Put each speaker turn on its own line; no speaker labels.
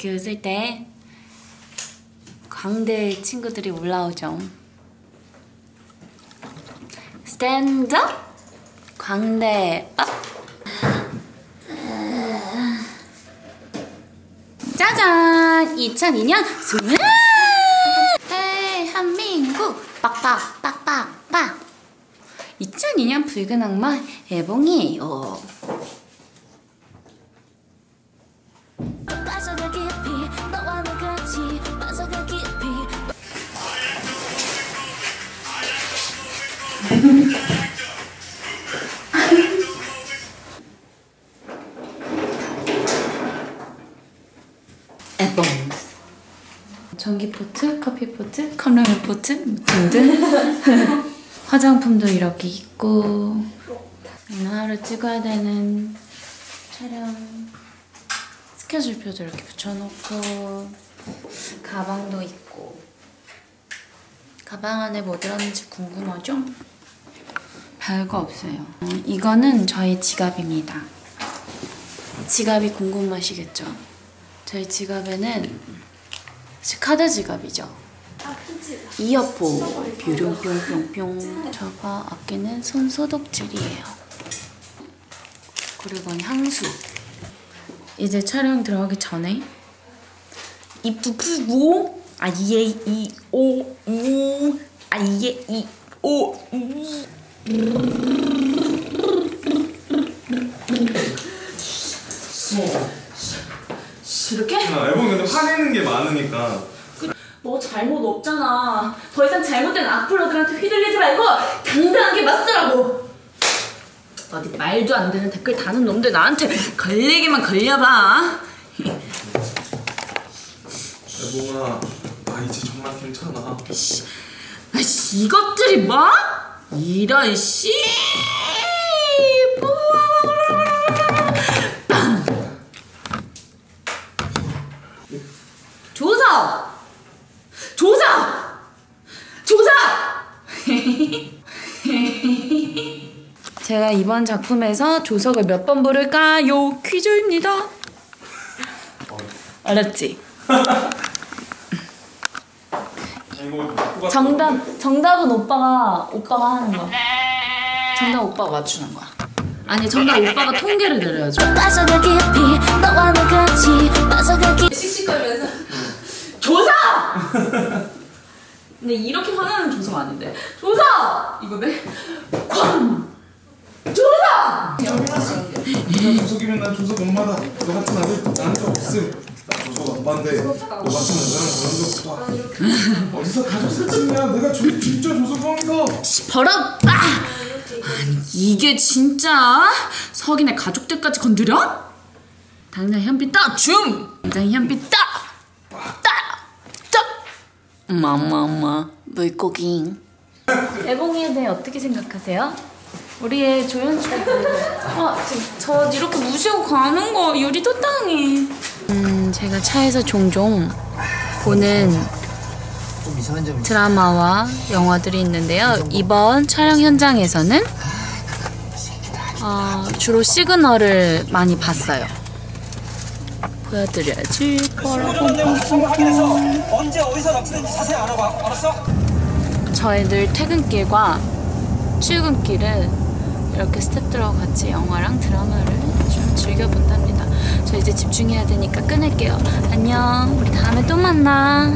이렇게 웃을 때 광대 친구들이 올라오죠. 스탠드 업! 광대 업! 짜잔! 2002년 스물! 대한민국! 빡빡빡빡빡! 2002년 붉은 악마 애봉이에요. 에봉스 전기포트, 커피포트, 컵라면포트 등등 화장품도 이렇게 있고 오늘 하루 찍어야 되는 촬영 스케줄표도 이렇게 붙여놓고 가방도 있고 가방 안에 뭐 들었는지 궁금하죠? 별거 없어요. 이거는 저희 지갑입니다. 지갑이 궁금하시겠죠? 저희 지갑에는 카드 지갑이죠. 이어폰 뾰룡뿅뿅뿅. 저가 아끼는 손 소독젤이에요. 그리고 향수. 이제 촬영 들어가기 전에 입도 풀고 아예 이오우 아예 이오우 이렇게?
앨범 근데 화내는 게 많으니까.
너 잘못 없잖아. 더 이상 잘못된 악플러들한테 휘둘리지 말고 당당하게 맞서라고. 어디 말도 안 되는 댓글 다는 놈들 나한테 걸리기만 걸려봐.
앨범아, 나 이제 정말 괜찮아.
아이씨, 이것들이 뭐? 이런 씨. 조사! 조사! 조사! 제가 이번 작품에서 조석을 몇 번 부를까요? 퀴즈입니다. 알았지? 정답은 오빠가 하는 거. 정답 오빠가 맞추는 거야. 아니 정답 오빠가 통계를 내려야죠. 씩씩거리면서 조사! 근데 이렇게 화나는 조석 아닌데. 조사! 이거네. 쾅! 조사!
네가 조석이면 난 조석 엄마다. 너 같은 아들 나한테 없음. 나 조석 엄마인데 너 같은 여자랑 그런 적 없다. 어디서 가족 사진이야. 내가 진짜 조석왕이다.
버럭! 아니 이게 진짜 석인의 가족들까지 건드려? 당장 현피 따! 줌! 당장 현피 따! 엄마 물고기. 애봉이에 대해 어떻게 생각하세요? 우리의 조연출 저 이렇게 무시하고 가는 거 유리도 땅해. 제가 차에서 종종 보는 드라마와 영화들이 있는데요. 이번 촬영 현장에서는 주로 시그널을 많이 봤어요. 보여드려야지.
언제 어디서 납치된지 자세히 알아봐. 알았어?
저희들 퇴근길과 출근길은 이렇게 스태프들하고 같이 영화랑 드라마를 좀 즐겨본답니다. 저 이제 집중해야 되니까 끊을게요. 안녕. 우리 다음에 또 만나.